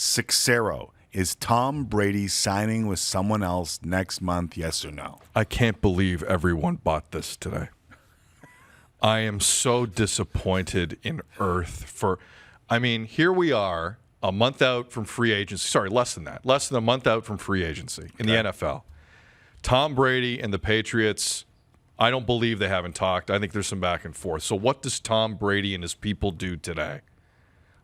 Cicero, is Tom Brady signing with someone else next month, yes or no? I can't believe everyone bought this today. I am so disappointed in Earth here we are a month out from free agency. Sorry, less than that. Less than a month out from free agency in the NFL. Tom Brady and the Patriots, I don't believe they haven't talked. I think there's some back and forth. So what does Tom Brady and his people do today?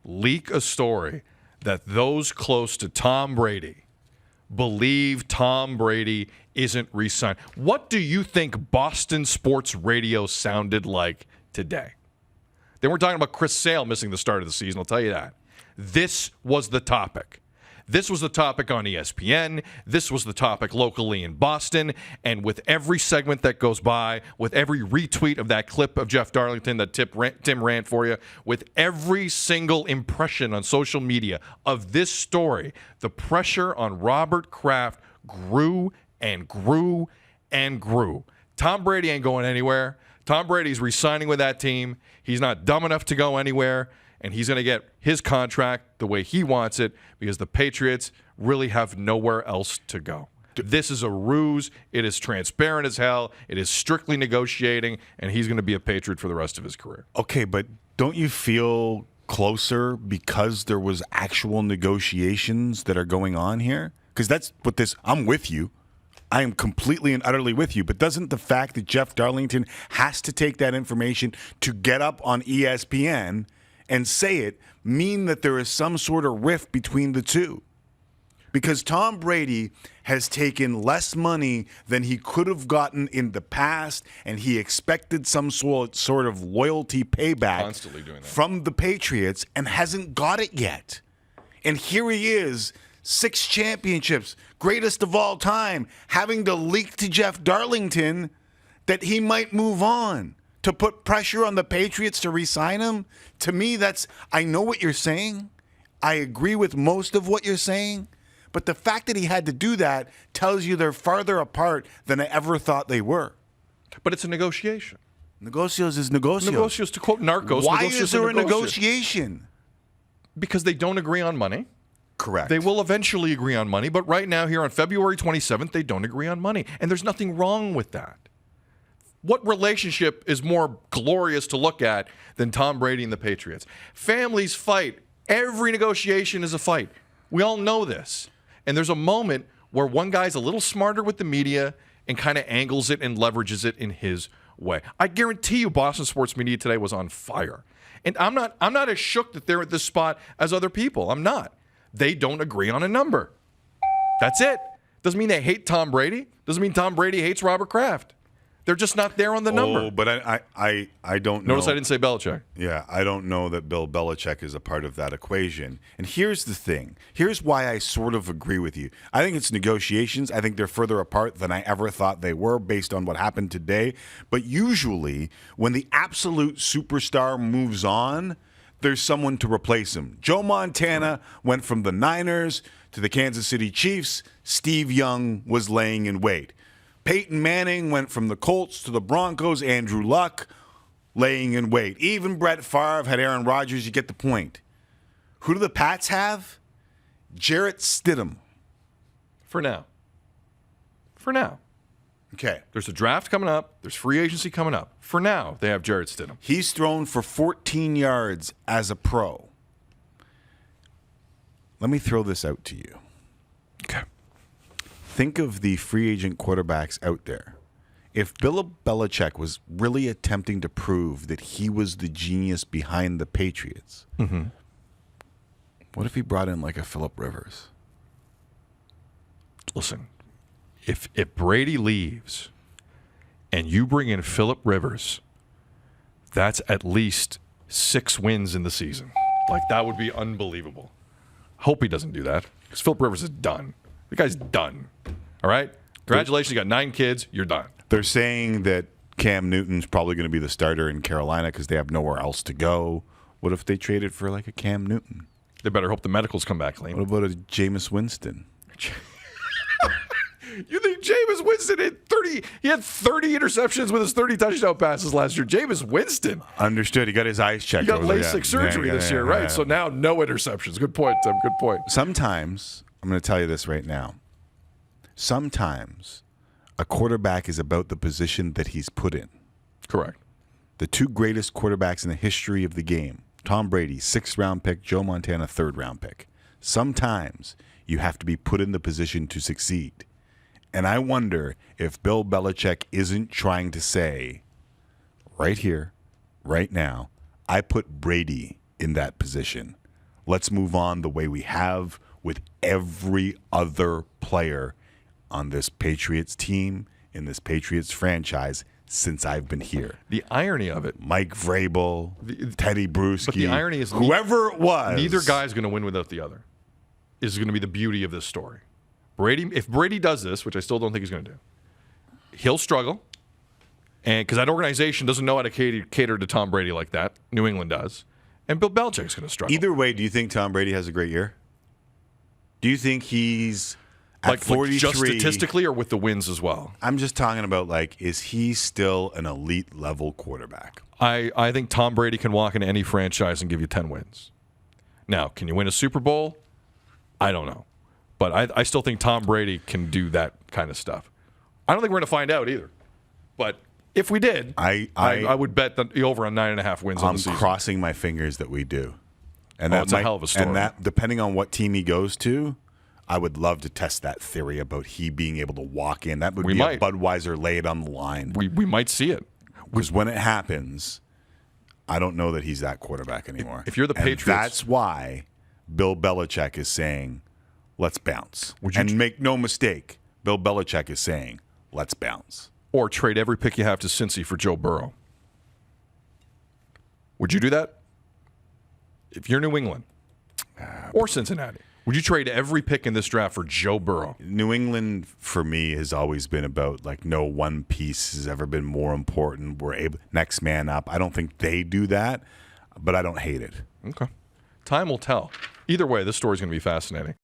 Leak a story that those close to Tom Brady believe Tom Brady isn't re-signed. What do you think Boston sports radio sounded like today? They weren't talking about Chris Sale missing the start of the season, I'll tell you that. This was the topic. This was the topic on ESPN. This was the topic locally in Boston. And with every segment that goes by, with every retweet of that clip of Jeff Darlington that Tim ran for you, with every single impression on social media of this story, the pressure on Robert Kraft grew and grew and grew. Tom Brady ain't going anywhere. Tom Brady's re-signing with that team. He's not dumb enough to go anywhere. And he's going to get his contract the way he wants it because the Patriots really have nowhere else to go. This is a ruse. It is transparent as hell. It is strictly negotiating, and he's going to be a Patriot for the rest of his career. Okay, but don't you feel closer because there was actual negotiations that are going on here? Because that's what I'm with you. I am completely and utterly with you. But doesn't the fact that Jeff Darlington has to take that information to get up on ESPN and say it mean that there is some sort of rift between the two? Because Tom Brady has taken less money than he could have gotten in the past, and he expected some sort of loyalty payback Constantly doing that from the Patriots and hasn't got it yet. And here he is, 6 championships, greatest of all time, having to leak to Jeff Darlington that he might move on to put pressure on the Patriots to re-sign him. To me, I know what you're saying. I agree with most of what you're saying. But the fact that he had to do that tells you they're farther apart than I ever thought they were. But it's a negotiation. Negocios is negocios. Negocios, to quote Narcos. Why is there a negotiation? Because they don't agree on money. Correct. They will eventually agree on money, but right now, here on February 27th, they don't agree on money. And there's nothing wrong with that. What relationship is more glorious to look at than Tom Brady and the Patriots? Families fight. Every negotiation is a fight. We all know this. And there's a moment where one guy's a little smarter with the media and kind of angles it and leverages it in his way. I guarantee you Boston sports media today was on fire. And I'm not as shook that they're at this spot as other people. I'm not. They don't agree on a number. That's it. Doesn't mean they hate Tom Brady. Doesn't mean Tom Brady hates Robert Kraft. They're just not there on the number. Oh, but I don't know. Notice I didn't say Belichick. Yeah, I don't know that Bill Belichick is a part of that equation. And here's the thing. Here's why I sort of agree with you. I think it's negotiations. I think they're further apart than I ever thought they were based on what happened today. But usually, when the absolute superstar moves on, there's someone to replace him. Joe Montana went from the Niners to the Kansas City Chiefs. Steve Young was laying in wait. Peyton Manning went from the Colts to the Broncos. Andrew Luck laying in wait. Even Brett Favre had Aaron Rodgers. You get the point. Who do the Pats have? Jarrett Stidham. For now. For now. Okay. There's a draft coming up. There's free agency coming up. For now, they have Jarrett Stidham. He's thrown for 14 yards as a pro. Let me throw this out to you. Okay. Think of the free agent quarterbacks out there. If Bill Belichick was really attempting to prove that he was the genius behind the Patriots, what if he brought in like a Phillip Rivers? Listen, if Brady leaves and you bring in Phillip Rivers, that's at least 6 wins in the season. Like, that would be unbelievable. Hope he doesn't do that because Phillip Rivers is done. The guy's done. All right? Congratulations. You got 9 kids. You're done. They're saying that Cam Newton's probably going to be the starter in Carolina because they have nowhere else to go. What if they traded for like a Cam Newton? They better hope the medicals come back clean. What about a Jameis Winston? You think Jameis Winston had 30? He had 30 interceptions with his 30 touchdown passes last year. Jameis Winston. Understood. He got his eyes checked. He got LASIK surgery this year, right? So now no interceptions. Good point, Tim. Good point. Sometimes, I'm going to tell you this right now. Sometimes a quarterback is about the position that he's put in. Correct. The two greatest quarterbacks in the history of the game, Tom Brady, 6th round pick, Joe Montana, 3rd round pick. Sometimes you have to be put in the position to succeed. And I wonder if Bill Belichick isn't trying to say, right here, right now, I put Brady in that position. Let's move on the way we have with every other player on this Patriots team, in this Patriots franchise, since I've been here. The irony of it. Mike Vrabel, Teddy Bruschi. But the irony is whoever it was. Neither guy is going to win without the other. Is going to be the beauty of this story. Brady, if Brady does this, which I still don't think he's going to do, he'll struggle. And because that organization doesn't know how to cater to Tom Brady like that. New England does. And Bill Belichick's going to struggle. Either way, do you think Tom Brady has a great year? Do you think he's at 43? Like just statistically or with the wins as well? I'm just talking about, like, is he still an elite level quarterback? I think Tom Brady can walk into any franchise and give you 10 wins. Now, can you win a Super Bowl? I don't know. But I still think Tom Brady can do that kind of stuff. I don't think we're going to find out either. But if we did, I would bet the over on 9.5 wins on the season. I'm crossing my fingers that we do. And that's a hell of a story. And that, depending on what team he goes to, I would love to test that theory about he being able to walk in. That would be a Budweiser lay it on the line. We might see it. Because when it happens, I don't know that he's that quarterback anymore. If you're the Patriots, that's why Bill Belichick is saying, let's bounce. And make no mistake, Bill Belichick is saying, let's bounce. Or trade every pick you have to Cincy for Joe Burrow. Would you do that? If you're New England or Cincinnati, would you trade every pick in this draft for Joe Burrow? New England, for me, has always been about, like, no one piece has ever been more important. We're able, next man up. I don't think they do that, but I don't hate it. Okay. Time will tell. Either way, this story's going to be fascinating.